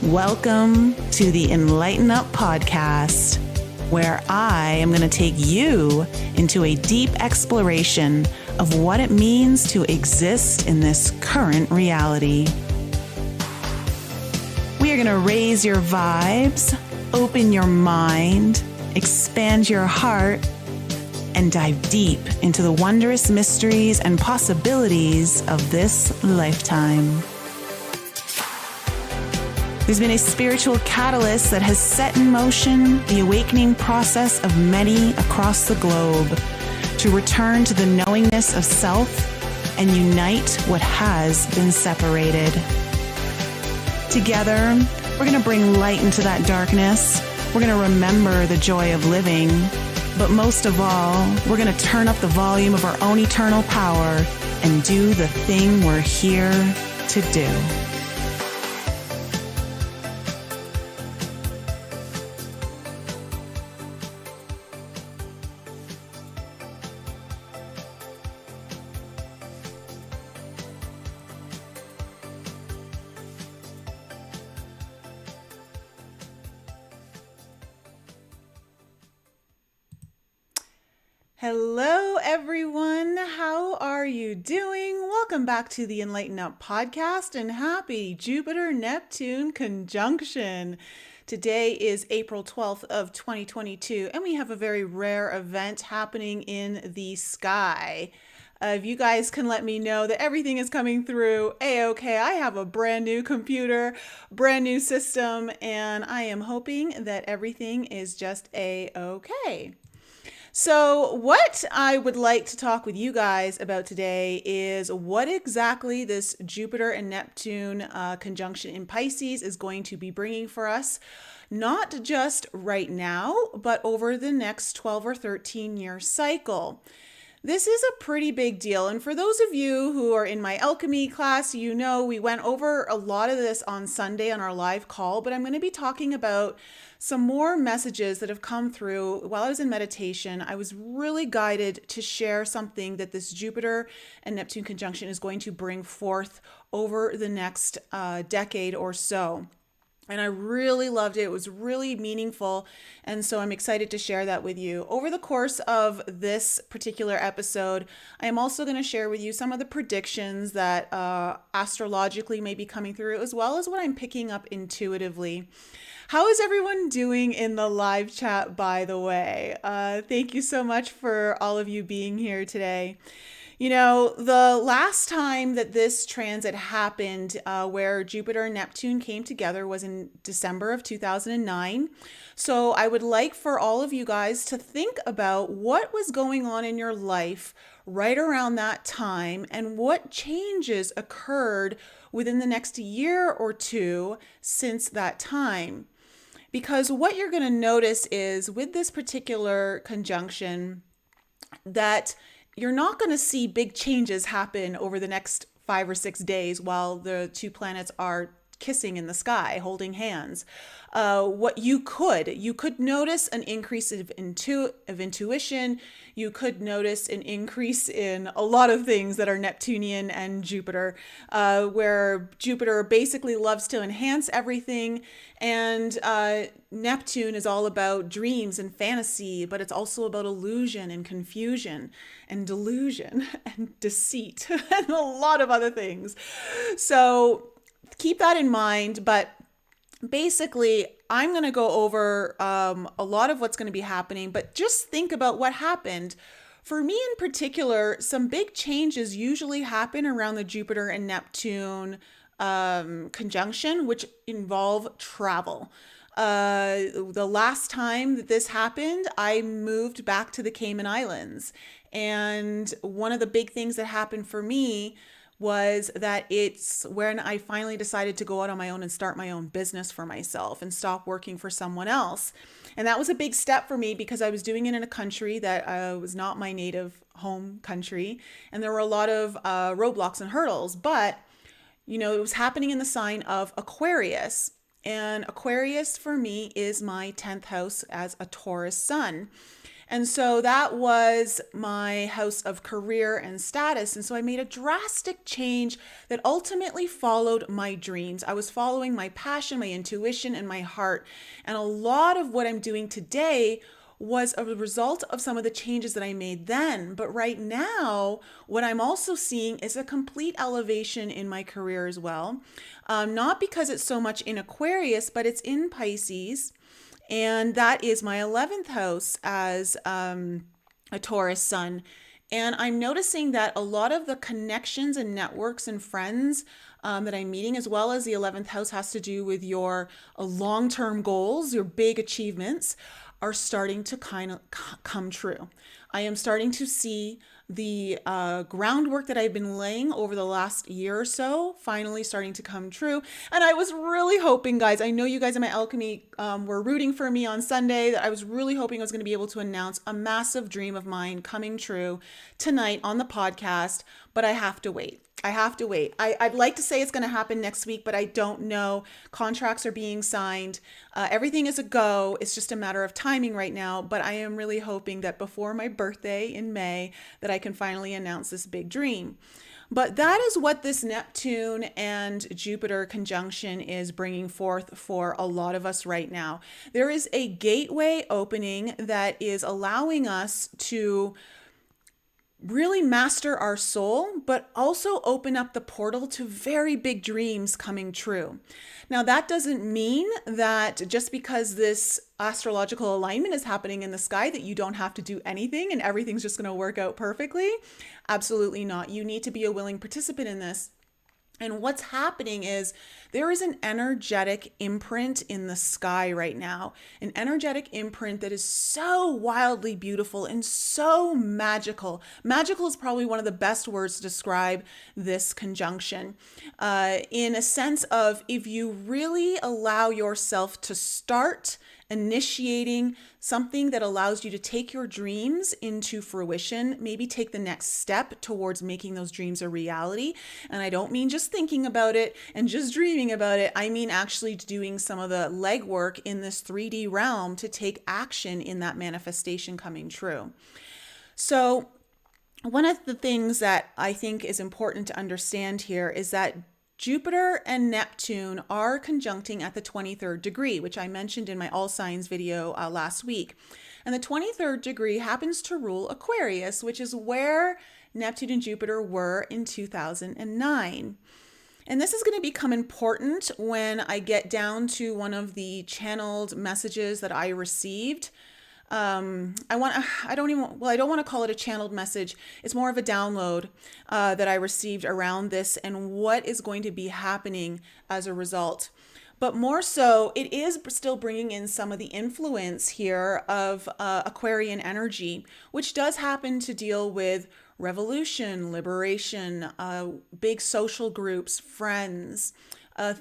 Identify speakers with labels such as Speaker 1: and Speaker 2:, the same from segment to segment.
Speaker 1: Welcome to the Enlighten Up podcast, where I am going to take you into a deep exploration of what it means to exist in this current reality. We are going to raise your vibes, open your mind, expand your heart, and dive deep into the wondrous mysteries and possibilities of this lifetime. There's been a spiritual catalyst that has set in motion the awakening process of many across the globe to return to the knowingness of self and unite what has been separated. Together, we're going to bring light into that darkness. We're going to remember the joy of living. But most of all, we're going to turn up the volume of our own eternal power and do the thing we're here to do. Hello, everyone. How are you doing? Welcome back to the Enlighten Up podcast and happy Jupiter-Neptune conjunction. Today is April 12th of 2022, and we have a very rare event happening in the sky. If you guys can let me know that everything is coming through A-okay, I have a brand new computer, brand new system, and I am hoping that everything is just A-okay. So what I would like to talk with you guys about today is what exactly this Jupiter and Neptune conjunction in Pisces is going to be bringing for us, not just right now, but over the next 12 or 13 year cycle. This is a pretty big deal. And for those of you who are in my alchemy class, you know we went over a lot of this on Sunday on our live call, but I'm going to be talking about some more messages that have come through while I was in meditation. I was really guided to share something that this Jupiter and Neptune conjunction is going to bring forth over the next decade or so. And I really loved it. It was really meaningful. And so I'm excited to share that with you. Over the course of this particular episode, I am also going to share with you some of the predictions that astrologically may be coming through, as well as what I'm picking up intuitively. How is everyone doing in the live chat, by the way? Thank you so much for all of you being here today. You know, the last time that this transit happened, where Jupiter and Neptune came together, was in December of 2009. So I would like for all of you guys to think about what was going on in your life right around that time and what changes occurred within the next year or two since that time. Because what you're going to notice is with this particular conjunction that you're not going to see big changes happen over the next 5 or 6 days while the two planets are kissing in the sky, holding hands. What you could notice an increase of intuition. You could notice an increase in a lot of things that are Neptunian and Jupiter, where Jupiter basically loves to enhance everything. And Neptune is all about dreams and fantasy, but it's also about illusion and confusion and delusion and deceit and a lot of other things. So keep that in mind. But basically, I'm going to go over a lot of what's going to be happening, but just think about what happened. For me in particular, some big changes usually happen around the Jupiter and Neptune conjunction, which involve travel. The last time that this happened, I moved back to the Cayman Islands. And one of the big things that happened for me was that it's when I finally decided to go out on my own and start my own business for myself and stop working for someone else. And that was a big step for me because I was doing it in a country that was not my native home country. And there were a lot of roadblocks and hurdles, but you know, it was happening in the sign of Aquarius. And Aquarius for me is my 10th house as a Taurus sun. And so that was my house of career and status. And so I made a drastic change that ultimately followed my dreams. I was following my passion, my intuition, and my heart. And a lot of what I'm doing today was a result of some of the changes that I made then. But right now, what I'm also seeing is a complete elevation in my career as well. Not because it's so much in Aquarius, but it's in Pisces. And that is my 11th house as a Taurus sun. And I'm noticing that a lot of the connections and networks and friends that I'm meeting, as well as the 11th house, has to do with your long-term goals, your big achievements, are starting to kind of come true. I am starting to see the groundwork that I've been laying over the last year or so finally starting to come true. And I was really hoping, guys, I know you guys in my alchemy were rooting for me on Sunday, that I was really hoping I was going to be able to announce a massive dream of mine coming true tonight on the podcast, but I have to wait. I have to wait. I'd like to say it's going to happen next week, but I don't know. Contracts are being signed. Everything is a go. It's just a matter of timing right now. But I am really hoping that before my birthday in May, that I can finally announce this big dream. But that is what this Neptune and Jupiter conjunction is bringing forth for a lot of us right now. There is a gateway opening that is allowing us to really master our soul, but also open up the portal to very big dreams coming true. Now, that doesn't mean that just because this astrological alignment is happening in the sky that you don't have to do anything and everything's just going to work out perfectly. Absolutely not. You need to be a willing participant in this. And what's happening is there is an energetic imprint in the sky right now, an energetic imprint that is so wildly beautiful and so magical. Magical is probably one of the best words to describe this conjunction, in a sense of if you really allow yourself to start initiating something that allows you to take your dreams into fruition, maybe take the next step towards making those dreams a reality. And I don't mean just thinking about it and just dreaming about it. I mean actually doing some of the legwork in this 3D realm to take action in that manifestation coming true. So one of the things that I think is important to understand here is that Jupiter and Neptune are conjuncting at the 23rd degree, which I mentioned in my All Signs video last week. And the 23rd degree happens to rule Aquarius, which is where Neptune and Jupiter were in 2009. And this is going to become important when I get down to one of the channeled messages that I received. I don't want to call it a channeled message. It's more of a download that I received around this and what is going to be happening as a result. But more so, it is still bringing in some of the influence here of Aquarian energy, which does happen to deal with revolution, liberation, big social groups, friends,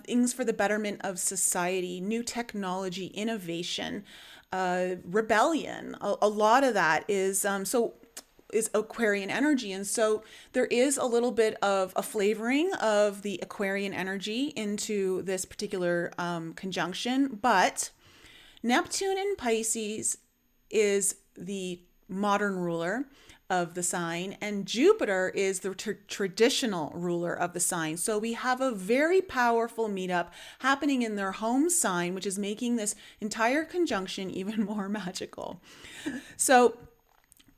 Speaker 1: things for the betterment of society, new technology, innovation, rebellion. A lot of that is Aquarian energy. And so there is a little bit of a flavoring of the Aquarian energy into this particular conjunction. But Neptune in Pisces is the modern ruler of the sign, and Jupiter is the traditional ruler of the sign. So we have a very powerful meetup happening in their home sign, which is making this entire conjunction even more magical. So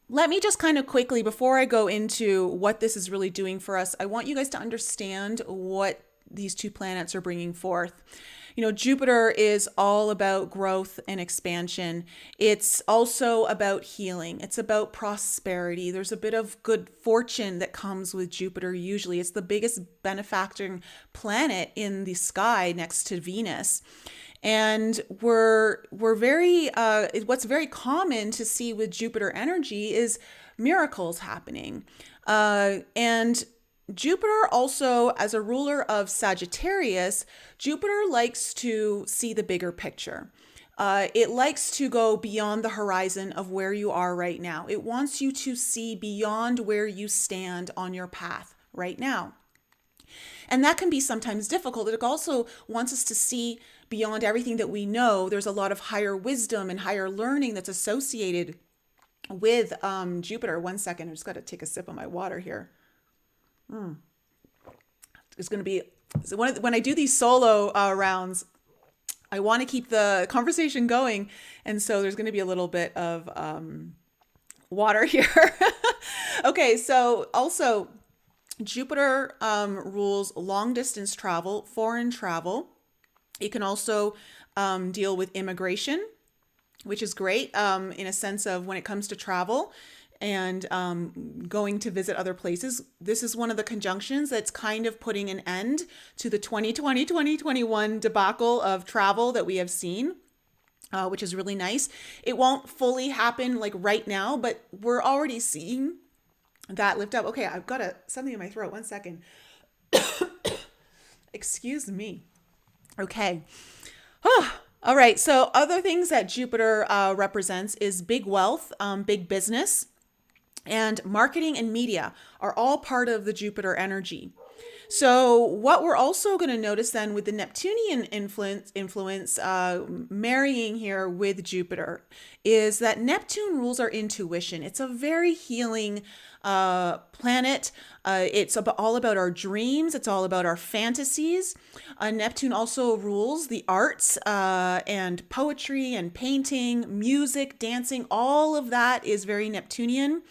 Speaker 1: let me just kind of quickly, before I go into what this is really doing for us, I want you guys to understand what these two planets are bringing forth. You know, Jupiter is all about growth and expansion. It's also about healing. It's about prosperity. There's a bit of good fortune that comes with Jupiter usually. It's the biggest benefacting planet in the sky next to Venus. And we're very, what's very common to see with Jupiter energy is miracles happening. And Jupiter also, as a ruler of Sagittarius, Jupiter likes to see the bigger picture. It likes to go beyond the horizon of where you are right now. It wants you to see beyond where you stand on your path right now. And that can be sometimes difficult. It also wants us to see beyond everything that we know. There's a lot of higher wisdom and higher learning that's associated with Jupiter. One second, I just got to take a sip of my water here. It's going to be, so when I do these solo rounds, I want to keep the conversation going. And so there's going to be a little bit of water here. Okay, so also Jupiter rules long distance travel, foreign travel. It can also deal with immigration, which is great in a sense of when it comes to travel and going to visit other places. This is one of the conjunctions that's kind of putting an end to the 2020-2021 debacle of travel that we have seen, which is really nice. It won't fully happen like right now, but we're already seeing that lift up. Okay, I've got something in my throat. One second. Excuse me. Okay. All right. So other things that Jupiter represents is big wealth, big business, and marketing and media are all part of the Jupiter energy. So what we're also going to notice then with the Neptunian influence marrying here with Jupiter is that Neptune rules our intuition. It's a very healing planet. It's all about our dreams. It's all about our fantasies. Neptune also rules the arts and poetry and painting, music, dancing. All of that is very Neptunian.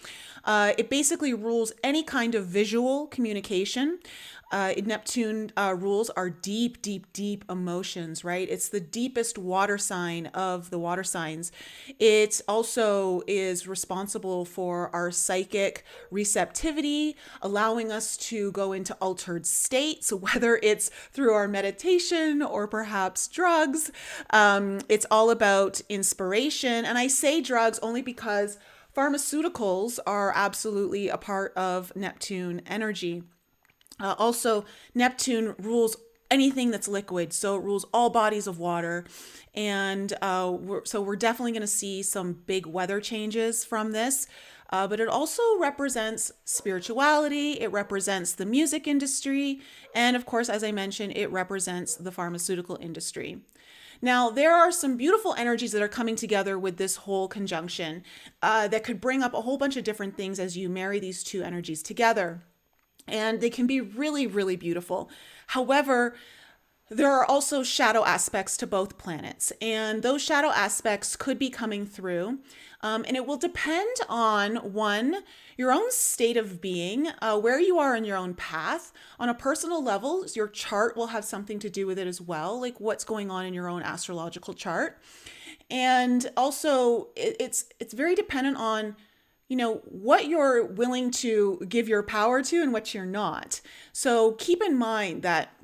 Speaker 1: It basically rules any kind of visual communication. Neptune rules our deep, deep, deep emotions, right? It's the deepest water sign of the water signs. It also is responsible for our psychic receptivity, allowing us to go into altered states, whether it's through our meditation or perhaps drugs. It's all about inspiration. And I say drugs only because pharmaceuticals are absolutely a part of Neptune energy. Also, Neptune rules anything that's liquid, so it rules all bodies of water. And we're definitely going to see some big weather changes from this. But it also represents spirituality. It represents the music industry. And of course, as I mentioned, it represents the pharmaceutical industry. Now, there are some beautiful energies that are coming together with this whole conjunction that could bring up a whole bunch of different things as you marry these two energies together. And they can be really, really beautiful. However, there are also shadow aspects to both planets, and those shadow aspects could be coming through. And it will depend on, one, your own state of being, where you are in your own path. On a personal level, your chart will have something to do with it as well, like what's going on in your own astrological chart. And also, it's very dependent on what you're willing to give your power to and what you're not. So keep in mind that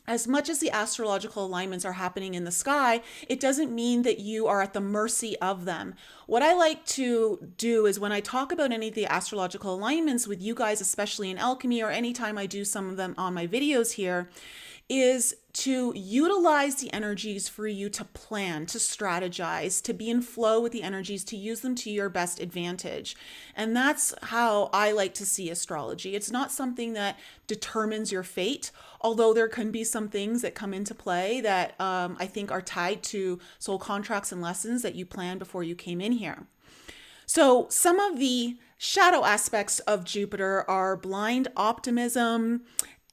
Speaker 1: as much as the astrological alignments are happening in the sky, it doesn't mean that you are at the mercy of them. What I like to do is when I talk about any of the astrological alignments with you guys, especially in alchemy, or anytime I do some of them on my videos here, is to utilize the energies for you to plan, to strategize, to be in flow with the energies, to use them to your best advantage. And that's how I like to see astrology. It's not something that determines your fate, although there can be some things that come into play that I think are tied to soul contracts and lessons that you planned before you came in here. So some of the shadow aspects of Jupiter are blind optimism,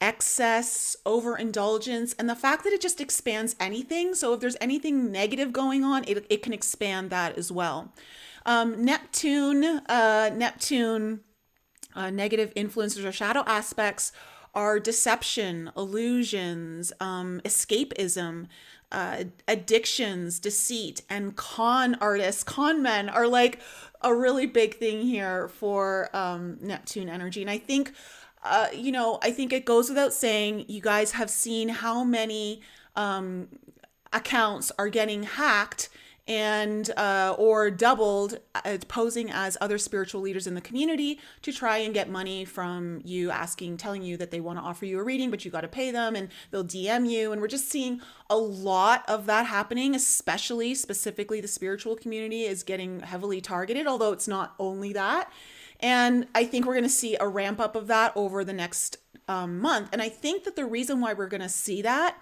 Speaker 1: excess, overindulgence, and the fact that it just expands anything. So if there's anything negative going on, it can expand that as well. Neptune, negative influences or shadow aspects are deception, illusions, escapism, addictions, deceit, and con artists, con men are like a really big thing here for Neptune energy. And I think I think it goes without saying, you guys have seen how many accounts are getting hacked and or doubled, posing as other spiritual leaders in the community to try and get money from you, telling you that they want to offer you a reading, but you got to pay them, and they'll DM you. And we're just seeing a lot of that happening, specifically the spiritual community is getting heavily targeted, although it's not only that. And I think we're going to see a ramp up of that over the next month. And I think that the reason why we're going to see that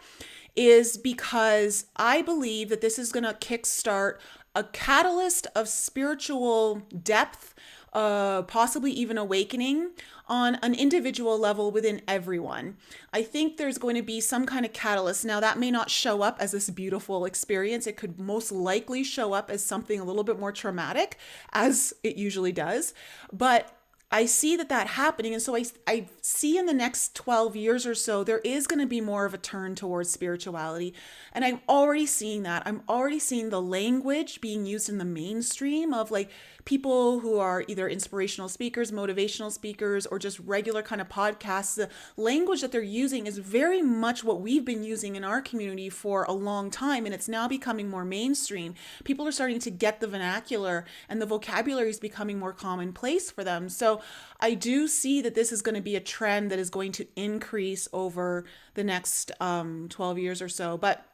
Speaker 1: is because I believe that this is going to kickstart a catalyst of spiritual depth, possibly even awakening on an individual level within everyone. I think there's going to be some kind of catalyst. Now, that may not show up as this beautiful experience. It could most likely show up as something a little bit more traumatic, as it usually does. But I see that happening. And so I see in the next 12 years or so, there is going to be more of a turn towards spirituality. And I'm already seeing that. I'm already seeing the language being used in the mainstream of like people who are either inspirational speakers, motivational speakers, or just regular kind of podcasts. The language that they're using is very much what we've been using in our community for a long time. And it's now becoming more mainstream. People are starting to get the vernacular, and the vocabulary is becoming more commonplace for them. So I do see that this is going to be a trend that is going to increase over the next 12 years or so. But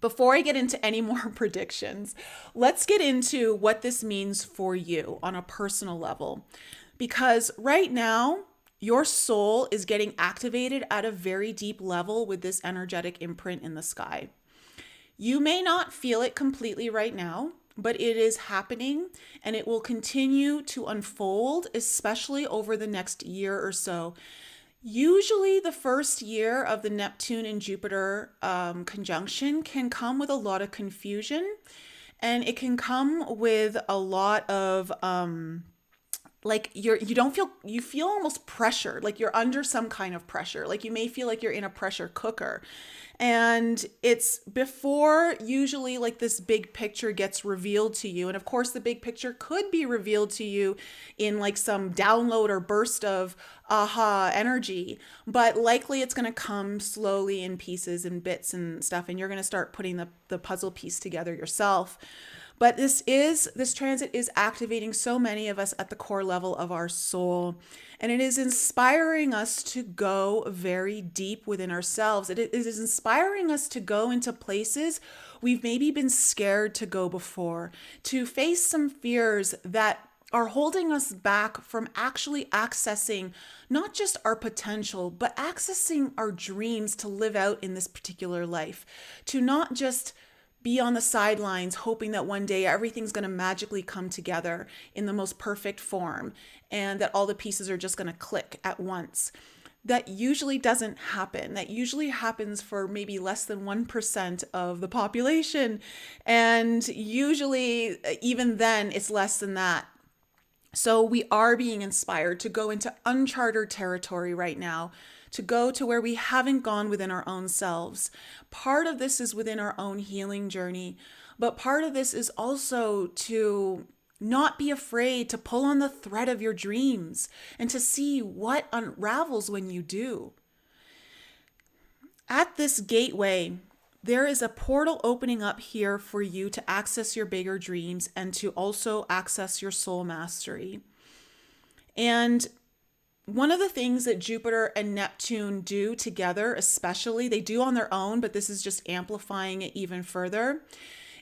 Speaker 1: before I get into any more predictions, let's get into what this means for you on a personal level. Because right now, your soul is getting activated at a very deep level with this energetic imprint in the sky. You may not feel it completely right now, but it is happening, and it will continue to unfold, especially over the next year or so. Usually the first year of the Neptune and Jupiter conjunction can come with a lot of confusion, and it can come with a lot of like you feel almost pressured, like you're under some kind of pressure. Like you may feel like you're in a pressure cooker. And it's before usually like this big picture gets revealed to you. And of course, the big picture could be revealed to you in like some download or burst of aha energy, but likely it's going to come slowly in pieces and bits and stuff. And you're going to start putting the puzzle piece together yourself. But this transit is activating so many of us at the core level of our soul. And it is inspiring us to go very deep within ourselves. It is inspiring us to go into places we've maybe been scared to go before, to face some fears that are holding us back from actually accessing not just our potential, but accessing our dreams to live out in this particular life, to not just be on the sidelines hoping that one day everything's going to magically come together in the most perfect form and that all the pieces are just going to click at once. That usually doesn't happen. That usually happens for maybe less than 1% of the population. And usually, even then, it's less than that. So we are being inspired to go into uncharted territory right now, to go to where we haven't gone within our own selves. Part of this is within our own healing journey, but part of this is also to not be afraid to pull on the thread of your dreams and to see what unravels when you do. At this gateway, there is a portal opening up here for you to access your bigger dreams and to also access your soul mastery. And one of the things that Jupiter and Neptune do together, especially, they do on their own, but this is just amplifying it even further,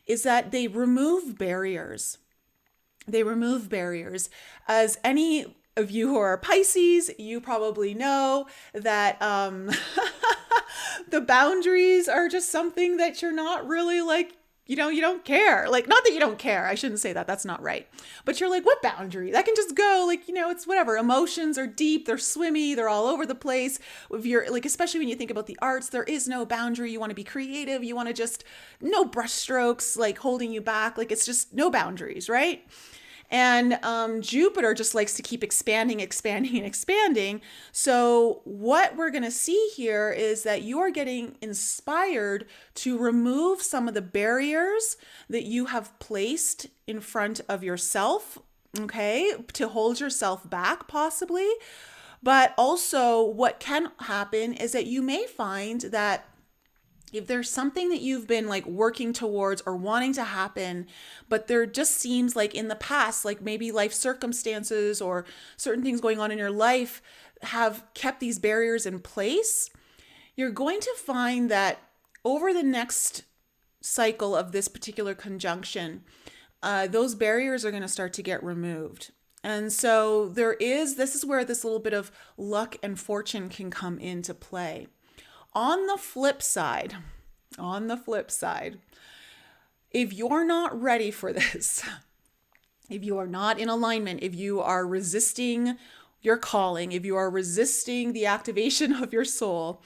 Speaker 1: is that they remove barriers. They remove barriers. As any of you who are Pisces, you probably know that the boundaries are just something that you're not really like, you don't care. Like, not that you don't care. I shouldn't say that. That's not right. But you're like, what boundary? That can just go, like, it's whatever. Emotions are deep. They're swimmy. They're all over the place. If you're like, especially when you think about the arts, there is no boundary. You want to be creative. You want to just, no brush strokes, like holding you back. Like, it's just no boundaries, right? And Jupiter just likes to keep expanding. So what we're going to see here is that you are getting inspired to remove some of the barriers that you have placed in front of yourself, okay, to hold yourself back possibly. But also what can happen is that you may find that if there's something that you've been like working towards or wanting to happen, but there just seems like in the past, like maybe life circumstances or certain things going on in your life have kept these barriers in place, you're going to find that over the next cycle of this particular conjunction, those barriers are going to start to get removed. And so this is where this little bit of luck and fortune can come into play. On the flip side, if you're not ready for this, if you are not in alignment, if you are resisting your calling, if you are resisting the activation of your soul,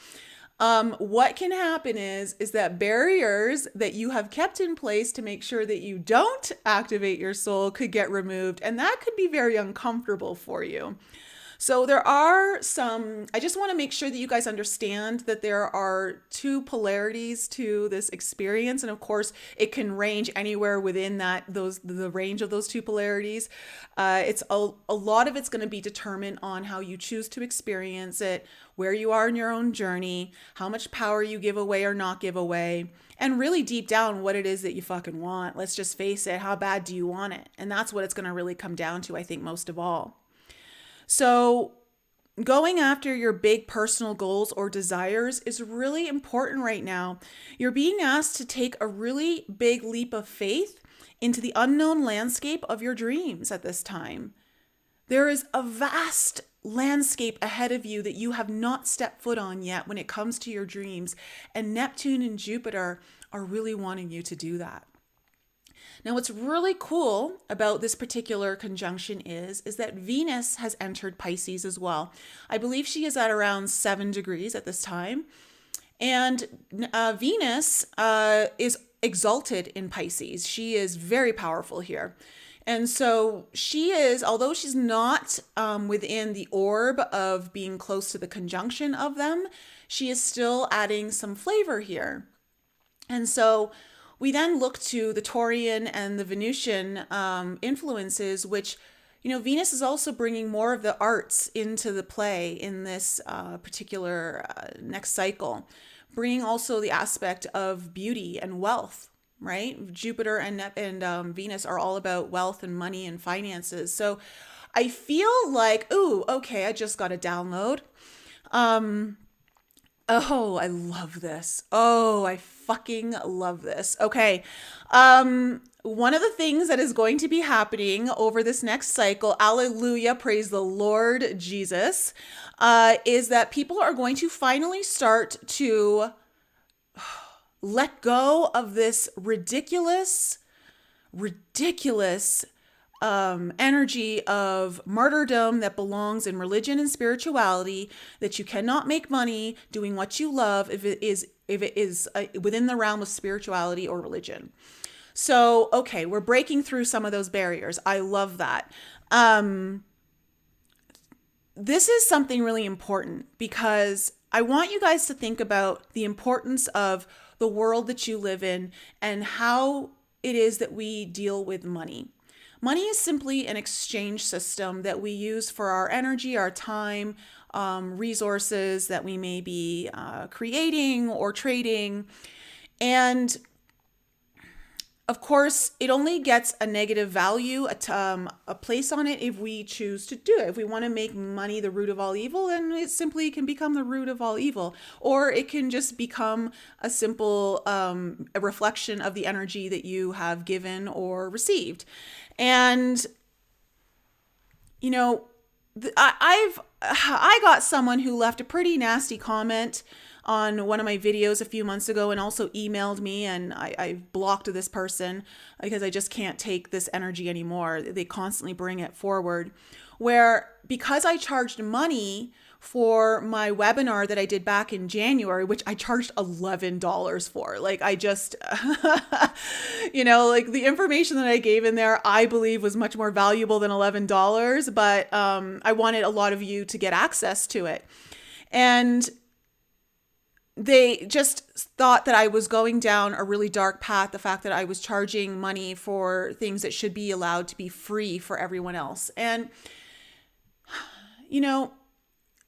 Speaker 1: what can happen is that barriers that you have kept in place to make sure that you don't activate your soul could get removed, and that could be very uncomfortable for you. So there are some, I just want to make sure that you guys understand that there are two polarities to this experience. And of course, it can range anywhere within the range of those two polarities. It's a lot of it's going to be determined on how you choose to experience it, where you are in your own journey, how much power you give away or not give away, and really deep down what it is that you fucking want. Let's just face it. How bad do you want it? And that's what it's going to really come down to, I think, most of all. So going after your big personal goals or desires is really important right now. You're being asked to take a really big leap of faith into the unknown landscape of your dreams at this time. There is a vast landscape ahead of you that you have not stepped foot on yet when it comes to your dreams, and Neptune and Jupiter are really wanting you to do that. Now, what's really cool about this particular conjunction is that Venus has entered Pisces as well. I believe she is at around 7 degrees at this time. And Venus is exalted in Pisces. She is very powerful here. And so she is, although she's not within the orb of being close to the conjunction of them, she is still adding some flavor here. And so we then look to the Taurian and the Venusian influences, which, Venus is also bringing more of the arts into the play in this particular next cycle, bringing also the aspect of beauty and wealth, right? Jupiter and Venus are all about wealth and money and finances. So I feel like, ooh, okay, I just got a download. Oh, I love this. Oh, I fucking love this. Okay. One of the things that is going to be happening over this next cycle, hallelujah, praise the Lord Jesus, is that people are going to finally start to let go of this ridiculous energy of martyrdom that belongs in religion and spirituality, that you cannot make money doing what you love if it is within the realm of spirituality or religion. So, okay, we're breaking through some of those barriers. I love that. This is something really important because I want you guys to think about the importance of the world that you live in and how it is that we deal with money. Money is simply an exchange system that we use for our energy, our time, resources that we may be creating or trading. And of course, it only gets a negative value, a place on it if we choose to do it. If we want to make money the root of all evil, then it simply can become the root of all evil. Or it can just become a simple a reflection of the energy that you have given or received. And, I got someone who left a pretty nasty comment on one of my videos a few months ago and also emailed me, and I blocked this person because I just can't take this energy anymore. They constantly bring it forward, where because I charged money for my webinar that I did back in January, which I charged $11 for. Like I just, like the information that I gave in there, I believe was much more valuable than $11, but I wanted a lot of you to get access to it. And they just thought that I was going down a really dark path, the fact that I was charging money for things that should be allowed to be free for everyone else. And,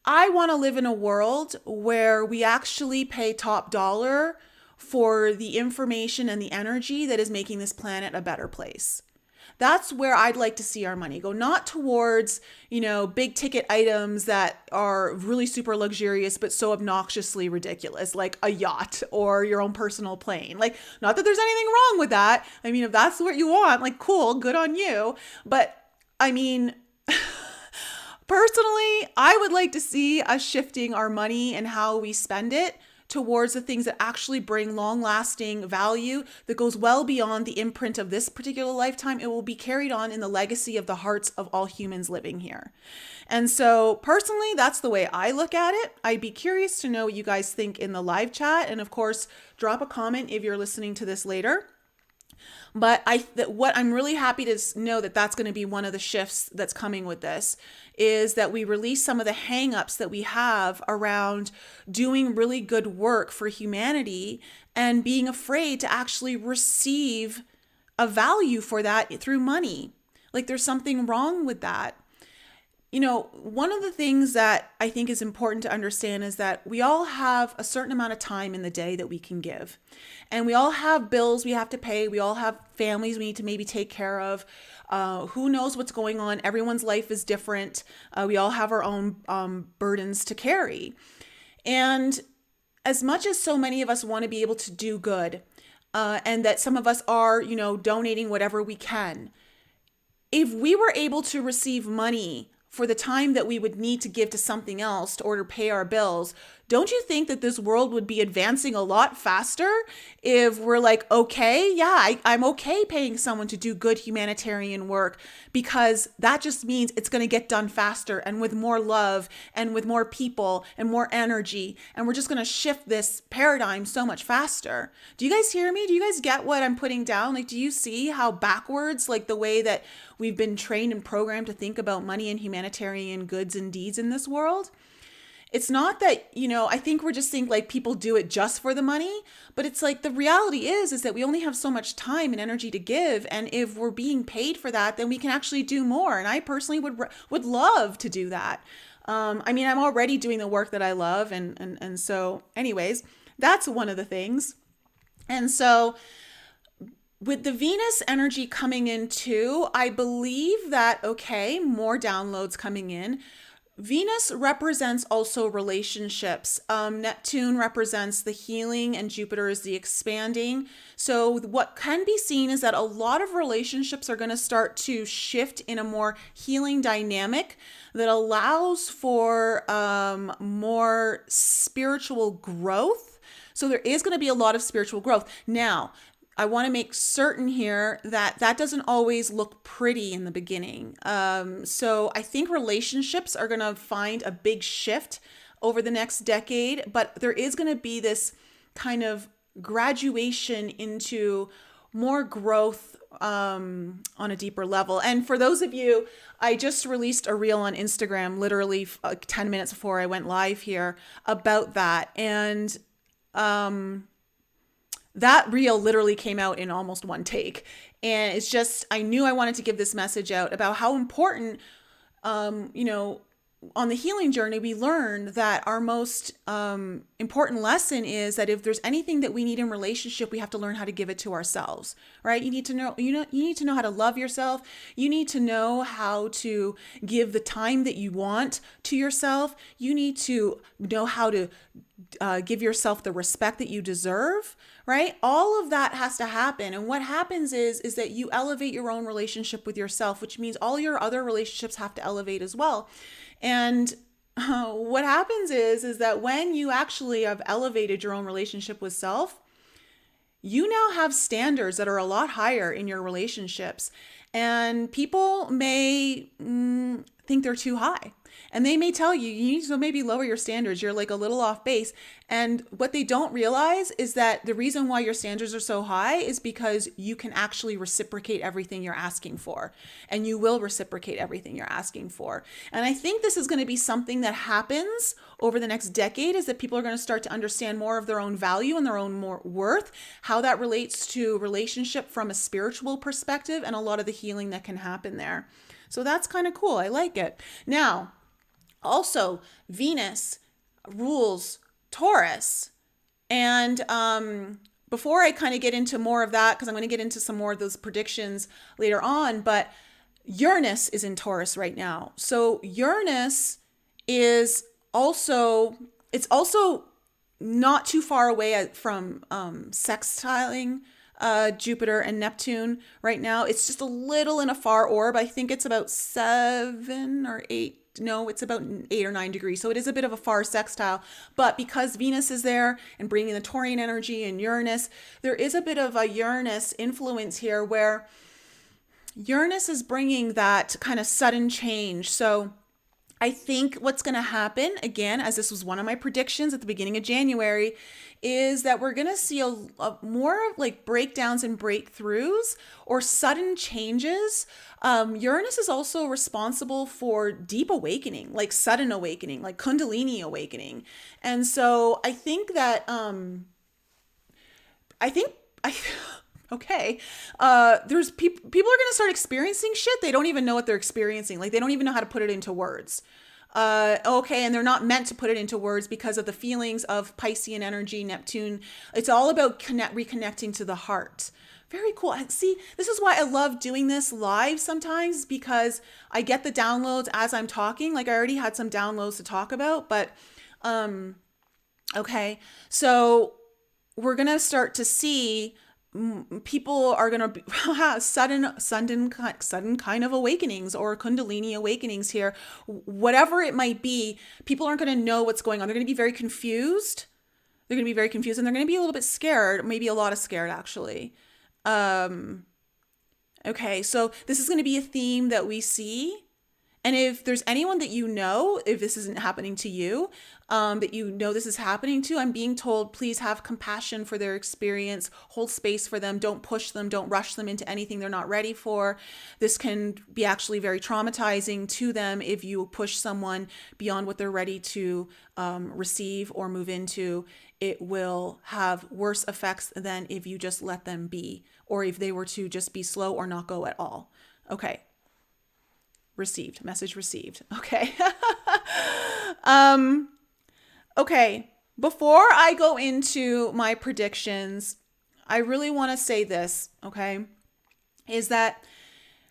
Speaker 1: I want to live in a world where we actually pay top dollar for the information and the energy that is making this planet a better place. That's where I'd like to see our money go, not towards, big ticket items that are really super luxurious, but so obnoxiously ridiculous, like a yacht or your own personal plane. Like, not that there's anything wrong with that. I mean, if that's what you want, like, cool, good on you. But I mean, personally, I would like to see us shifting our money and how we spend it towards the things that actually bring long-lasting value that goes well beyond the imprint of this particular lifetime. It will be carried on in the legacy of the hearts of all humans living here. And so personally, that's the way I look at it. I'd be curious to know what you guys think in the live chat. And of course, drop a comment if you're listening to this later. But what I'm really happy to know that that's going to be one of the shifts that's coming with this is that we release some of the hangups that we have around doing really good work for humanity and being afraid to actually receive a value for that through money. Like there's something wrong with that. You know, one of the things that I think is important to understand is that we all have a certain amount of time in the day that we can give. And we all have bills we have to pay. We all have families we need to maybe take care of. Who knows what's going on? Everyone's life is different. We all have our own burdens to carry. And as much as so many of us want to be able to do good, and that some of us are, you know, donating whatever we can, if we were able to receive money for the time that we would need to give to something else in order to pay our bills, don't you think that this world would be advancing a lot faster if we're like, okay, yeah, I'm okay paying someone to do good humanitarian work because that just means it's going to get done faster and with more love and with more people and more energy. And we're just going to shift this paradigm so much faster. Do you guys hear me? Do you guys get what I'm putting down? Like, do you see how backwards, like the way that we've been trained and programmed to think about money and humanitarian goods and deeds in this world? It's not that, you know, I think we're just think like people do it just for the money, but it's like the reality is that we only have so much time and energy to give. And if we're being paid for that, then we can actually do more. And I personally would love to do that. I mean, I'm already doing the work that I love. And so anyways, that's one of the things. And so with the Venus energy coming in too, I believe that, okay, more downloads coming in. Venus represents also relationships. Neptune represents the healing and Jupiter is the expanding. So what can be seen is that a lot of relationships are going to start to shift in a more healing dynamic that allows for more spiritual growth. So there is going to be a lot of spiritual growth. Now, I want to make certain here that that doesn't always look pretty in the beginning. So I think relationships are going to find a big shift over the next decade, but there is going to be this kind of graduation into more growth on a deeper level. And for those of you, I just released a reel on Instagram literally 10 minutes before I went live here about that. And that reel literally came out in almost one take. And it's just, I knew I wanted to give this message out about how important, you know, on the healing journey, we learned that our most important lesson is that if there's anything that we need in relationship, we have to learn how to give it to ourselves, right? You need to know, you need to know how to love yourself. You need to know how to give the time that you want to yourself. You need to know how to give yourself the respect that you deserve, right? All of that has to happen. And what happens is that you elevate your own relationship with yourself, which means all your other relationships have to elevate as well. And what happens is that when you actually have elevated your own relationship with self, you now have standards that are a lot higher in your relationships. And people may think they're too high. And they may tell you, you need to maybe lower your standards. You're like a little off base. And what they don't realize is that the reason why your standards are so high is because you can actually reciprocate everything you're asking for. And you will reciprocate everything you're asking for. And I think this is going to be something that happens over the next decade, is that people are going to start to understand more of their own value and their own more worth, how that relates to relationship from a spiritual perspective, and a lot of the healing that can happen there. So that's kind of cool. I like it. Now, also, Venus rules Taurus. And before I kind of get into more of that, because I'm going to get into some more of those predictions later on, but Uranus is in Taurus right now. So Uranus is also, it's also not too far away from sextiling Jupiter and Neptune right now. It's just a little in a far orb. I think it's about 7 or 8 no, it's about 8 or 9 degrees. So it is a bit of a far sextile. But because Venus is there and bringing the Taurian energy and Uranus, there is a bit of a Uranus influence here where Uranus is bringing that kind of sudden change. So I think what's going to happen, again, as this was one of my predictions at the beginning of January, is that we're going to see a more like breakdowns and breakthroughs or sudden changes. Uranus is also responsible for deep awakening, like sudden awakening, like Kundalini awakening. And so I think that, okay, there's people are going to start experiencing shit they don't even know what they're experiencing. Like they don't even know how to put it into words. Okay, and they're not meant to put it into words because of the feelings of Piscean energy, Neptune. It's all about reconnecting to the heart. Very cool. See, this is why I love doing this live sometimes, because I get the downloads as I'm talking. Like I already had some downloads to talk about, but okay. So we're going to start to see people are going to have sudden kind of awakenings or Kundalini awakenings here. Whatever it might be, people aren't going to know what's going on. They're going to be very confused. They're going to be very confused, and they're going to be a little bit scared, maybe a lot of scared actually. Okay, so this is going to be a theme that we see. And if there's anyone that you know, if this isn't happening to you, that you know this is happening to, I'm being told, please have compassion for their experience, hold space for them, don't push them, don't rush them into anything they're not ready for. This can be actually very traumatizing to them if you push someone beyond what they're ready to receive or move into. It will have worse effects than if you just let them be, or if they were to just be slow or not go at all. Okay. Received. Message received. Okay. Okay. Before I go into my predictions, I really want to say this, okay, is that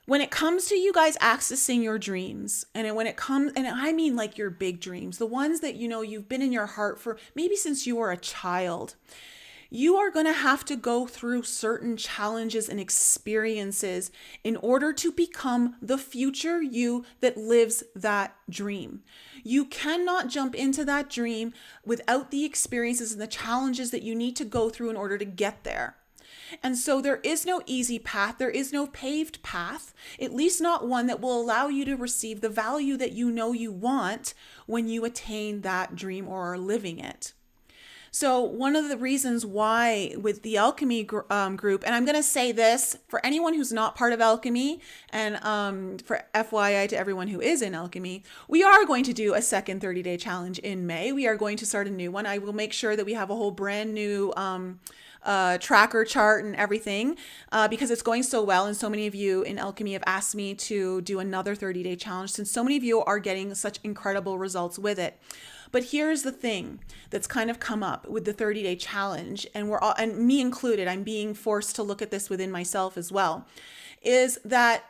Speaker 1: when it comes to you guys accessing your dreams, and when it comes, and I mean like your big dreams, the ones that, you know, you've been in your heart for maybe since you were a child, you are going to have to go through certain challenges and experiences in order to become the future you that lives that dream. You cannot jump into that dream without the experiences and the challenges that you need to go through in order to get there. And so there is no easy path. There is no paved path, at least not one that will allow you to receive the value that you know you want when you attain that dream or are living it. So one of the reasons why with the Alchemy group, and I'm going to say this for anyone who's not part of Alchemy, and for FYI to everyone who is in Alchemy, we are going to do a second 30-day challenge in May. We are going to start a new one. I will make sure that we have a whole brand new tracker chart and everything, because it's going so well. And so many of you in Alchemy have asked me to do another 30-day challenge since so many of you are getting such incredible results with it. But here's the thing that's kind of come up with the 30-day challenge, and we're all, and me included, I'm being forced to look at this within myself as well, is that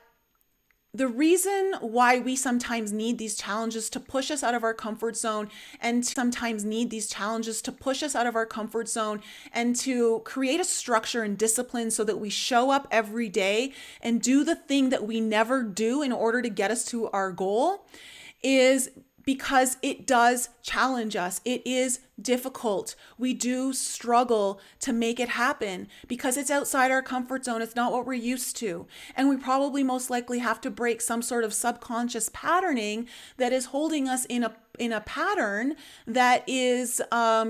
Speaker 1: the reason why we sometimes need these challenges to push us out of our comfort zone, and sometimes need these challenges to push us out of our comfort zone and to create a structure and discipline so that we show up every day and do the thing that we never do in order to get us to our goal, is because it does challenge us. It is difficult. We do struggle to make it happen because it's outside our comfort zone. It's not what we're used to. And we probably most likely have to break some sort of subconscious patterning that is holding us in a pattern that is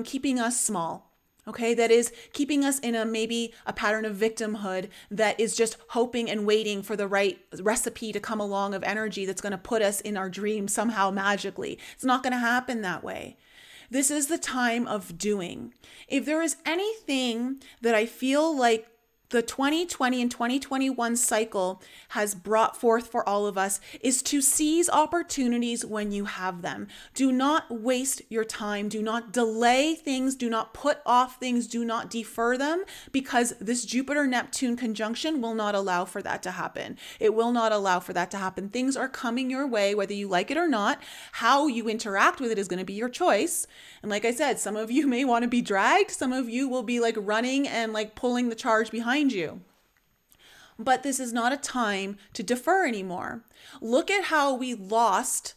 Speaker 1: keeping us small. Okay, that is keeping us in maybe a pattern of victimhood that is just hoping and waiting for the right recipe to come along of energy that's going to put us in our dream somehow magically. It's not going to happen that way. This is the time of doing. If there is anything that I feel like the 2020 and 2021 cycle has brought forth for all of us, is to seize opportunities when you have them. Do not waste your time. Do not delay things. Do not put off things. Do not defer them, because this Jupiter-Neptune conjunction will not allow for that to happen. It will not allow for that to happen. Things are coming your way, whether you like it or not. How you interact with it is going to be your choice. And like I said, some of you may want to be dragged. Some of you will be like running and like pulling the charge behind you. But this is not a time to defer anymore. Look at how we lost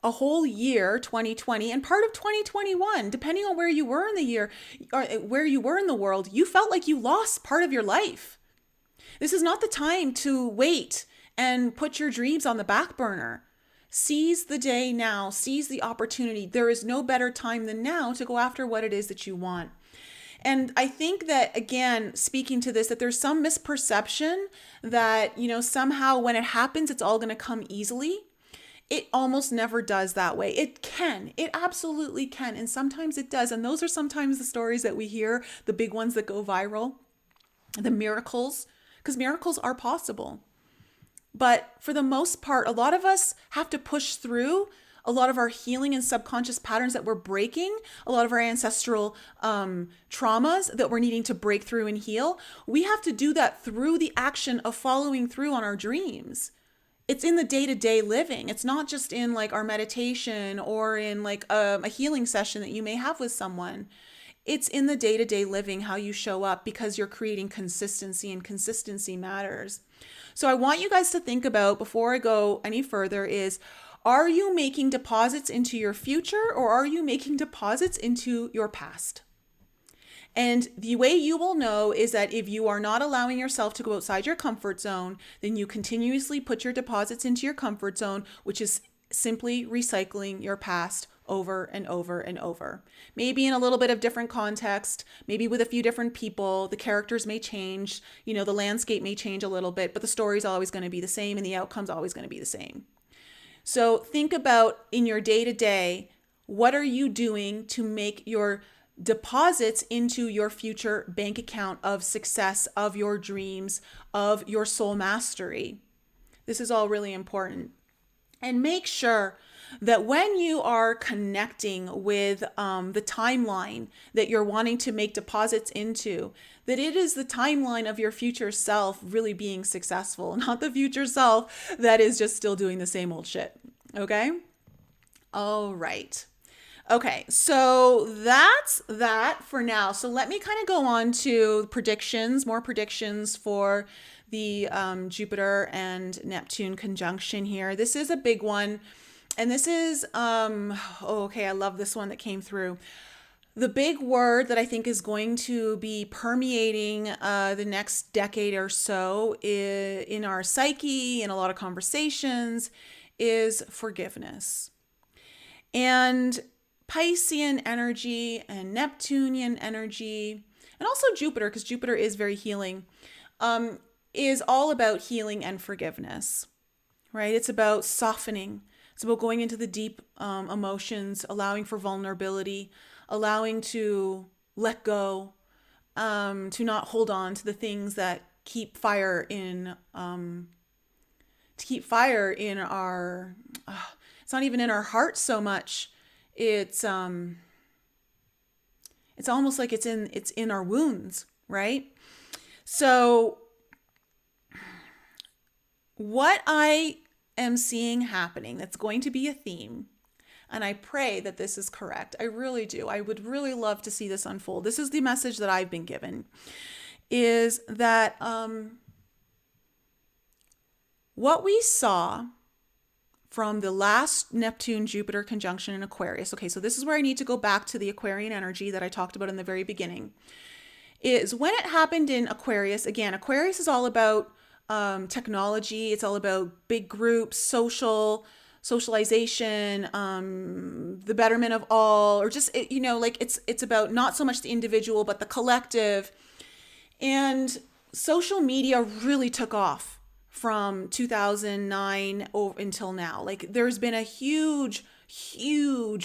Speaker 1: a whole year, 2020, and part of 2021, depending on where you were in the year or where you were in the world, you felt like you lost part of your life. This is not the time to wait and put your dreams on the back burner. Seize the day now, seize the opportunity. There is no better time than now to go after what it is that you want. And I think that, again, speaking to this, that there's some misperception that, somehow when it happens, it's all going to come easily. It almost never does that way. It can. It absolutely can. And sometimes it does. And those are sometimes the stories that we hear, the big ones that go viral, the miracles, because miracles are possible. But for the most part, a lot of us have to push through a lot of our healing and subconscious patterns that we're breaking, a lot of our ancestral traumas that we're needing to break through and heal. We have to do that through the action of following through on our dreams. It's in the day-to-day living. It's not just in like our meditation or in like a healing session that you may have with someone. It's in the day-to-day living, how you show up, because you're creating consistency, and consistency matters. So I want you guys to think about, before I go any further, is, are you making deposits into your future, or are you making deposits into your past? And the way you will know is that if you are not allowing yourself to go outside your comfort zone, then you continuously put your deposits into your comfort zone, which is simply recycling your past over and over and over. Maybe in a little bit of different context, maybe with a few different people. The characters may change, the landscape may change a little bit, but the story's always going to be the same and the outcome's always going to be the same. So think about, in your day-to-day, what are you doing to make your deposits into your future bank account of success, of your dreams, of your soul mastery? This is all really important. And make sure that when you are connecting with the timeline that you're wanting to make deposits into, that it is the timeline of your future self really being successful, not the future self that is just still doing the same old shit. Okay? All right. Okay, so that's that for now. So let me kind of go on to predictions, more predictions for the Jupiter and Neptune conjunction here. This is a big one. And this is, I love this one that came through. The big word that I think is going to be permeating the next decade or so in our psyche, in a lot of conversations, is forgiveness. And Piscean energy and Neptunian energy, and also Jupiter, because Jupiter is very healing, is all about healing and forgiveness, right? It's about softening. It's about going into the deep emotions, allowing for vulnerability, allowing to let go, to not hold on to the things that keep fire in our, it's not even in our heart so much. It's almost like it's in our wounds, right? So what I am seeing happening, that's going to be a theme, and I pray that this is correct. I really do. I would really love to see this unfold. This is the message that I've been given, is that what we saw from the last Neptune-Jupiter conjunction in Aquarius, okay, so this is where I need to go back to the Aquarian energy that I talked about in the very beginning, is when it happened in Aquarius. Again, Aquarius is all about technology. It's all about big groups, socialization, the betterment of all, or just, it's about not so much the individual, but the collective. And social media really took off from 2009 until now. Like, there's been a huge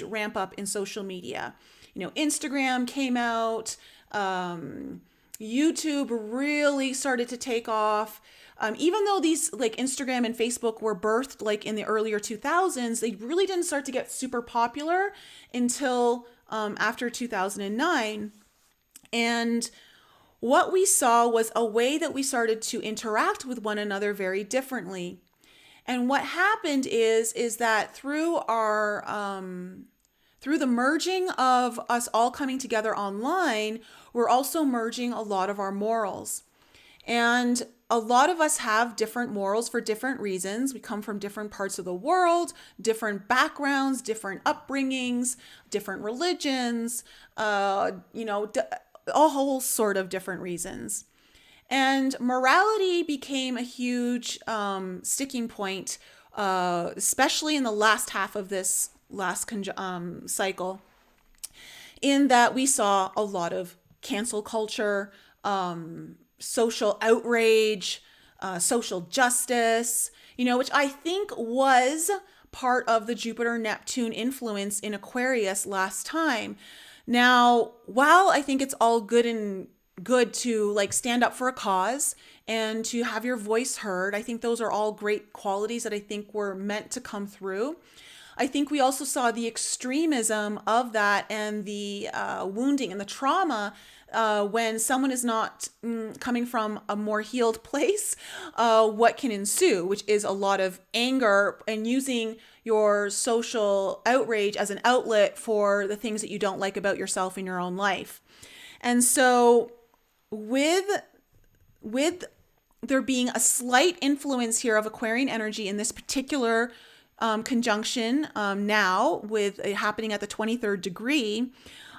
Speaker 1: ramp up in social media. Instagram came out, YouTube really started to take off. Even though these, like, Instagram and Facebook were birthed like in the earlier 2000s, they really didn't start to get super popular until after 2009. And what we saw was a way that we started to interact with one another very differently. And what happened is that through the merging of us all coming together online, we're also merging a lot of our morals. And a lot of us have different morals for different reasons. We come from different parts of the world, different backgrounds, different upbringings, different religions, a whole sort of different reasons. And morality became a huge sticking point, especially in the last half of this last cycle, in that we saw a lot of cancel culture, social outrage, social justice, which I think was part of the Jupiter-Neptune influence in Aquarius last time. Now, while I think it's all good to like stand up for a cause and to have your voice heard, I think those are all great qualities that I think were meant to come through. I think we also saw the extremism of that and the wounding and the trauma when someone is not coming from a more healed place, what can ensue, which is a lot of anger and using your social outrage as an outlet for the things that you don't like about yourself in your own life. And so with there being a slight influence here of Aquarian energy in this particular conjunction now with it happening at the 23rd degree,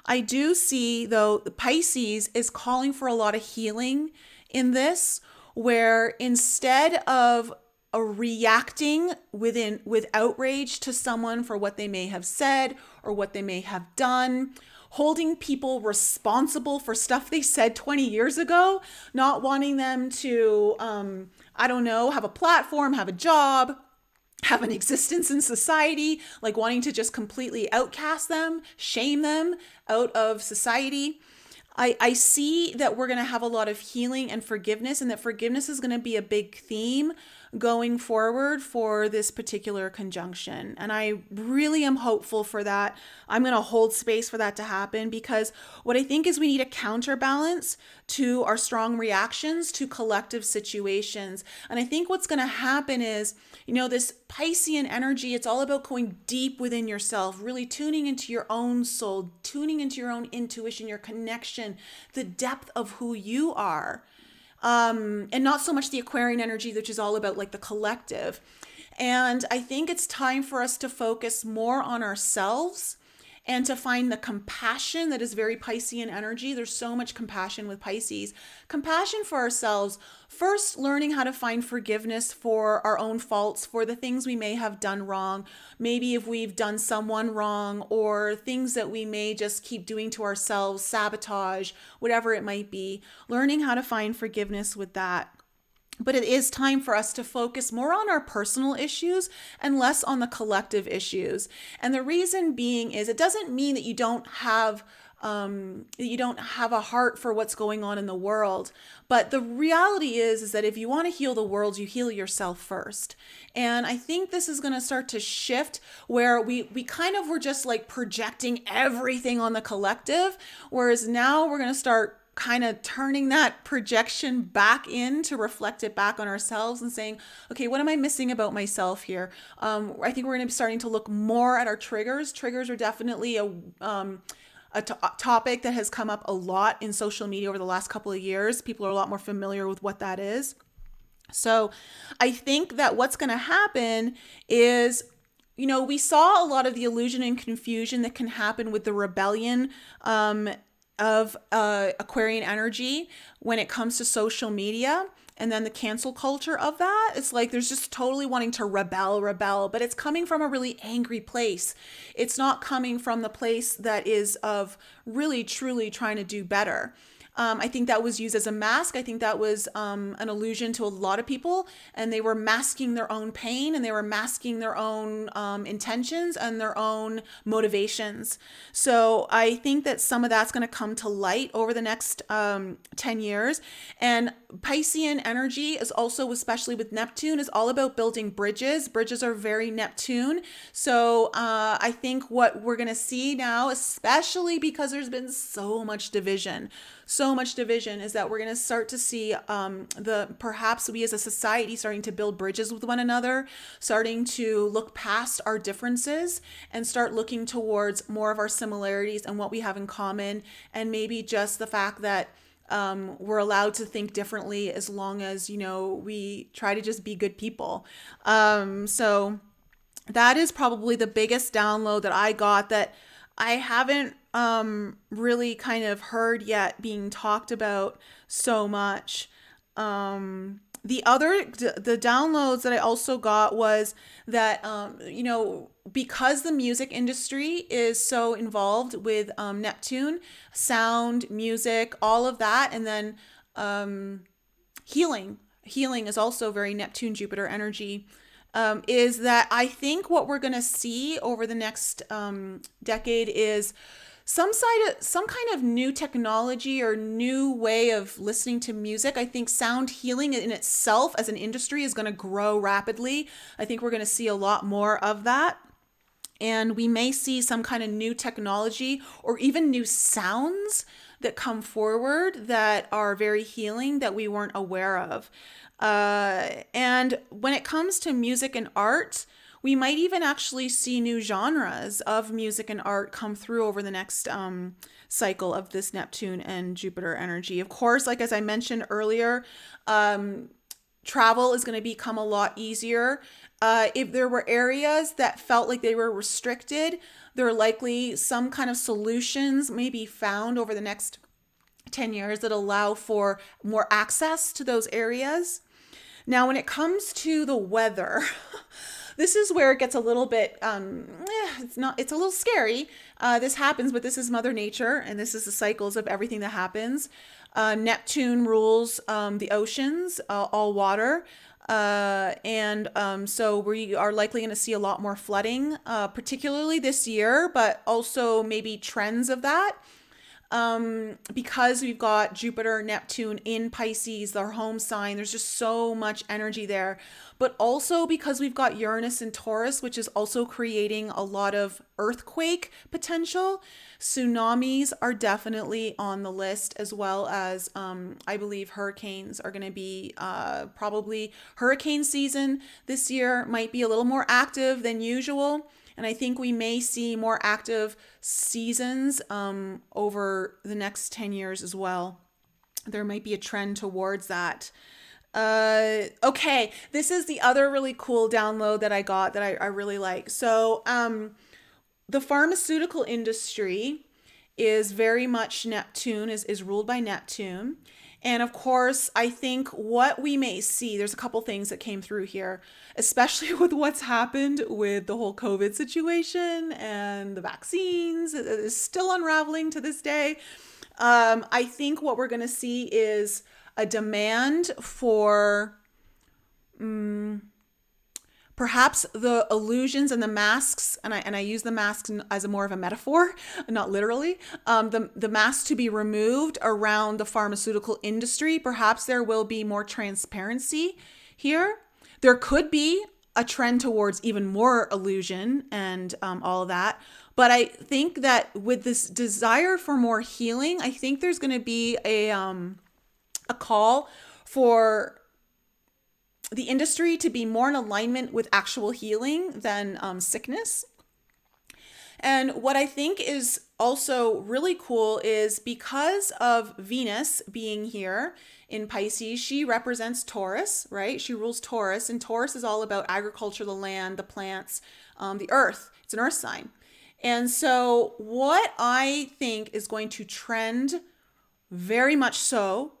Speaker 1: I do see, though, Pisces is calling for a lot of healing in this, where instead of reacting with outrage to someone for what they may have said or what they may have done, holding people responsible for stuff they said 20 years ago, not wanting them to, have a platform, have a job, have an existence in society, like wanting to just completely outcast them, shame them out of society. I see that we're going to have a lot of healing and forgiveness, and that forgiveness is going to be a big theme going forward for this particular conjunction. And I really am hopeful for that. I'm going to hold space for that to happen, because what I think is we need a counterbalance to our strong reactions to collective situations. And I think what's going to happen is, this Piscean energy, it's all about going deep within yourself, really tuning into your own soul, tuning into your own intuition, your connection, the depth of who you are. And not so much the Aquarian energy, which is all about like the collective. And I think it's time for us to focus more on ourselves and to find the compassion that is very Piscean energy. There's so much compassion with Pisces. Compassion for ourselves. First, learning how to find forgiveness for our own faults, for the things we may have done wrong. Maybe if we've done someone wrong, or things that we may just keep doing to ourselves, sabotage, whatever it might be. Learning how to find forgiveness with that. But it is time for us to focus more on our personal issues and less on the collective issues. And the reason being is it doesn't mean that you don't have a heart for what's going on in the world. But the reality is that if you want to heal the world, you heal yourself first. And I think this is going to start to shift where we kind of were just like projecting everything on the collective, whereas now we're going to start kind of turning that projection back in to reflect it back on ourselves and saying, okay, what am I missing about myself here? I think we're going to be starting to look more at our triggers. Triggers are definitely a topic that has come up a lot in social media over the last couple of years. People are a lot more familiar with what that is. So I think that what's going to happen is, we saw a lot of the illusion and confusion that can happen with the rebellion of Aquarian energy when it comes to social media, and then the cancel culture of that. It's like there's just totally wanting to rebel, but it's coming from a really angry place. It's not coming from the place that is of really truly trying to do better. I think that was used as a mask. I think that was an allusion to a lot of people, and they were masking their own pain, and they were masking their own intentions and their own motivations. So I think that some of that's going to come to light over the next 10 years. And Piscean energy is also, especially with Neptune, is all about building bridges. Bridges are very Neptune. So I think what we're going to see now, especially because there's been so much division, is that we're going to start to see perhaps we as a society starting to build bridges with one another, starting to look past our differences and start looking towards more of our similarities and what we have in common, and maybe just the fact that we're allowed to think differently as long as, we try to just be good people. So that is probably the biggest download that I got that I haven't really kind of heard yet being talked about so much. The downloads that I also got was that, because the music industry is so involved with Neptune, sound, music, all of that, and then healing. Healing is also very Neptune Jupiter energy. Is that I think what we're going to see over the next decade is some kind of new technology or new way of listening to music. I think sound healing in itself as an industry is going to grow rapidly. I think we're going to see a lot more of that. And we may see some kind of new technology or even new sounds that come forward that are very healing that we weren't aware of. And when it comes to music and art, we might even actually see new genres of music and art come through over the next cycle of this Neptune and Jupiter energy. Of course, like as I mentioned earlier, travel is going to become a lot easier. If there were areas that felt like they were restricted, there are likely some kind of solutions may be found over the next 10 years that allow for more access to those areas. Now, when it comes to the weather, this is where it gets a little bit, it's a little scary. This happens, but this is Mother Nature, and this is the cycles of everything that happens. Neptune rules the oceans, all water. So we are likely going to see a lot more flooding, particularly this year, but also maybe trends of that. Because we've got Jupiter, Neptune in Pisces, their home sign, there's just so much energy there. But also because we've got Uranus in Taurus, which is also creating a lot of earthquake potential. Tsunamis are definitely on the list, as well as I believe hurricanes are going to be probably hurricane season this year might be a little more active than usual. And I think we may see more active seasons over the next 10 years as well. There might be a trend towards that. Okay, this is the other really cool download that I got that I really like. So the pharmaceutical industry is very much Neptune, is ruled by Neptune. And of course, I think what we may see, there's a couple things that came through here, especially with what's happened with the whole COVID situation and the vaccines. It is still unraveling to this day. I think what we're going to see is a demand for perhaps the illusions and the masks, and I use the masks as more of a metaphor, not literally, the masks to be removed around the pharmaceutical industry. Perhaps there will be more transparency here. There could be a trend towards even more illusion and all of that. But I think that with this desire for more healing, I think there's going to be a call for the industry to be more in alignment with actual healing than sickness. And what I think is also really cool is because of Venus being here in Pisces, she represents Taurus, right? She rules Taurus, and Taurus is all about agriculture, the land, the plants, the earth. It's an earth sign. And so what I think is going to trend very much so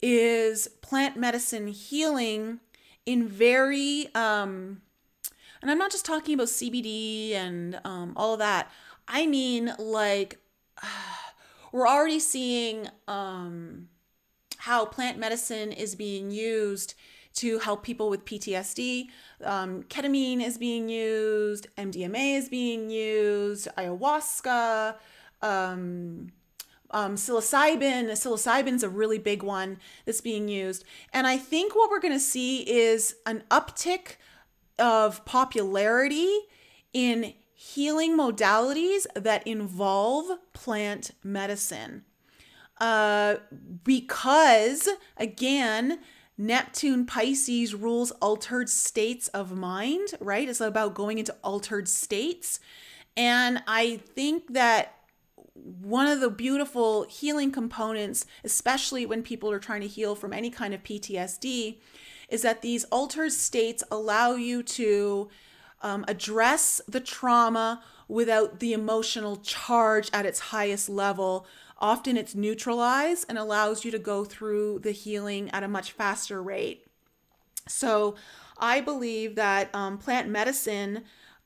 Speaker 1: is plant medicine healing in very, and I'm not just talking about CBD and all of that. I mean, like, we're already seeing how plant medicine is being used to help people with PTSD. Ketamine is being used, MDMA is being used, ayahuasca, psilocybin's a really big one that's being used. And I think what we're going to see is an uptick of popularity in healing modalities that involve plant medicine. Because, again, Neptune Pisces rules altered states of mind, right? It's about going into altered states. And I think that one of the beautiful healing components, especially when people are trying to heal from any kind of PTSD, is that these altered states allow you to address the trauma without the emotional charge at its highest level. Often it's neutralized and allows you to go through the healing at a much faster rate. So I believe that plant medicine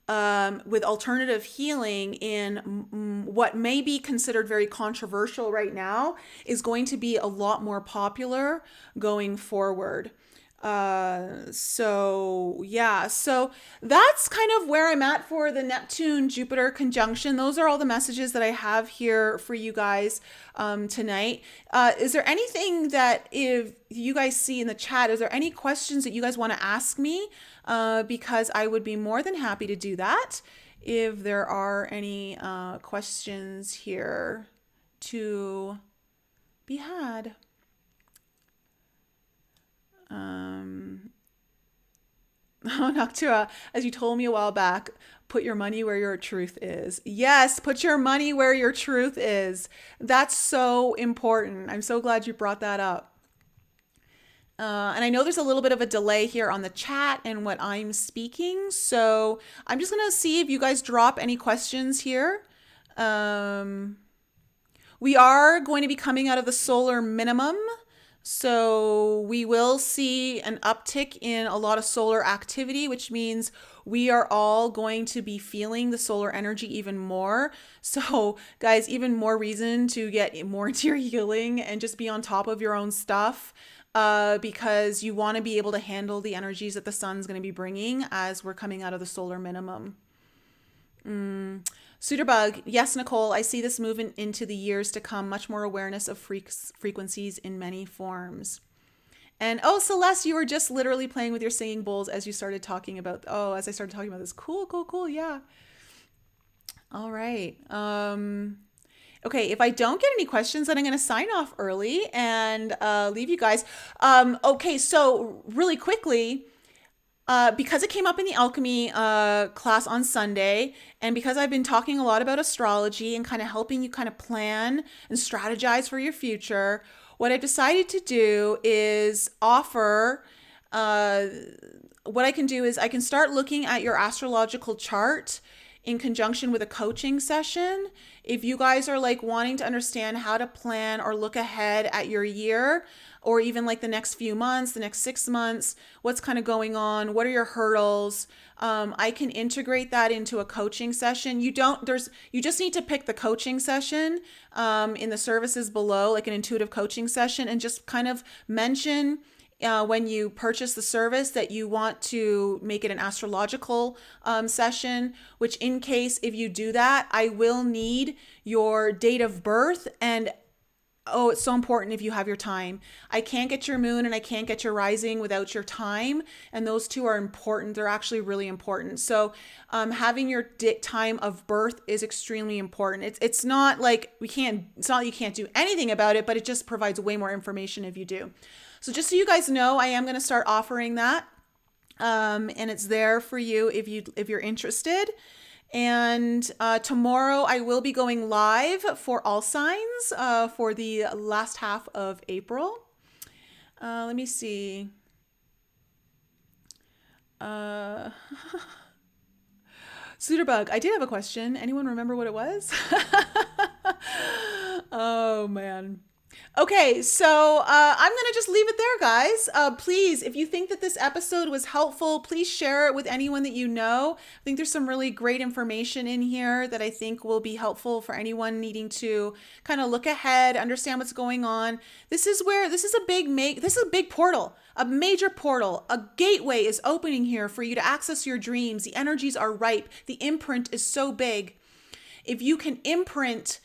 Speaker 1: with alternative healing in what may be considered very controversial right now is going to be a lot more popular going forward. So that's kind of where I'm at for the Neptune Jupiter conjunction. Those are all the messages that I have here for you guys tonight. Is there anything that if you guys see in the chat, is there any questions that you guys want to ask me? Because I would be more than happy to do that if there are any questions here to be had. Noctua, as you told me a while back, put your money where your truth is. Yes, put your money where your truth is. That's so important. I'm so glad you brought that up. And I know there's a little bit of a delay here on the chat and what I'm speaking. So I'm just going to see if you guys drop any questions here. We are going to be coming out of the solar minimum. So we will see an uptick in a lot of solar activity, which means we are all going to be feeling the solar energy even more. So guys, even more reason to get more into your healing and just be on top of your own stuff, because you want to be able to handle the energies that the sun's going to be bringing as we're coming out of the solar minimum. Suiterbug, yes, Nicole, I see this moving into the years to come, much more awareness of frequencies in many forms. And oh, Celeste, you were just literally playing with your singing bowls as you started talking about, as I started talking about this. Cool, yeah. All right. Okay, if I don't get any questions, then I'm going to sign off early and leave you guys. Okay, so really quickly, because it came up in the alchemy class on Sunday, and because I've been talking a lot about astrology and kind of helping you kind of plan and strategize for your future, what I've decided to do is offer, what I can do is I can start looking at your astrological chart in conjunction with a coaching session. If you guys are like wanting to understand how to plan or look ahead at your year, or even like the next few months, the next 6 months, what's kind of going on, what are your hurdles, I can integrate that into a coaching session. You just need to pick the coaching session in the services below, like an intuitive coaching session, and just kind of mention when you purchase the service that you want to make it an astrological session, which in case if you do that, I will need your date of birth. And oh, it's so important if you have your time. I can't get your moon and I can't get your rising without your time. And those two are important. They're actually really important. So having your time of birth is extremely important. It's not like you can't do anything about it, but it just provides way more information if you do. So just so you guys know, I am going to start offering that. And it's there for you if you're interested. And tomorrow I will be going live for all signs for the last half of April. Let me see. Suiterbug, I did have a question. Anyone remember what it was? Oh, man. Okay, so I'm going to just leave it there, guys. Please, if you think that this episode was helpful, please share it with anyone that you know. I think there's some really great information in here that I think will be helpful for anyone needing to kind of look ahead, understand what's going on. This is a big portal, a major portal. A gateway is opening here for you to access your dreams. The energies are ripe. The imprint is so big. If you can imprint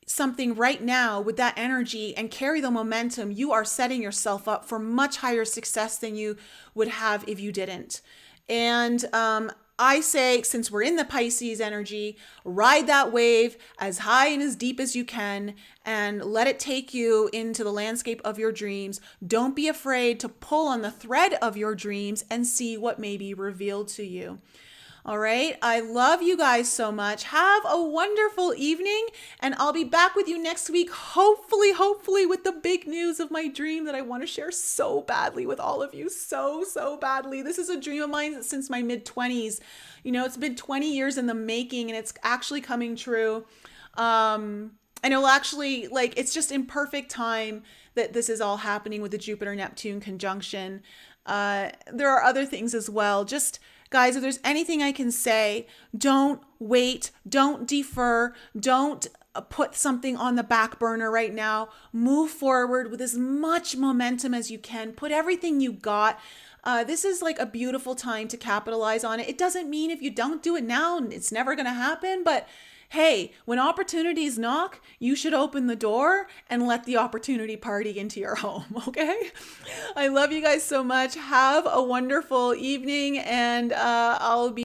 Speaker 1: something right now with that energy and carry the momentum, you are setting yourself up for much higher success than you would have if you didn't. And I say, since we're in the Pisces energy, ride that wave as high and as deep as you can and let it take you into the landscape of your dreams. Don't be afraid to pull on the thread of your dreams and see what may be revealed to you. All right. I love you guys so much. Have a wonderful evening, and I'll be back with you next week, hopefully with the big news of my dream that I want to share so badly with all of you. So badly. This is a dream of mine since my mid-20s. It's been 20 years in the making, and it's actually coming true. And it'll actually, it's just in perfect time that this is all happening with the Jupiter-Neptune conjunction. There are other things as well. Just, guys, if there's anything I can say, don't wait, don't defer, don't put something on the back burner right now. Move forward with as much momentum as you can. Put everything you got. This is like a beautiful time to capitalize on it. It doesn't mean if you don't do it now, it's never going to happen, but hey, when opportunities knock, you should open the door and let the opportunity party into your home, okay? I love you guys so much. Have a wonderful evening, and I'll be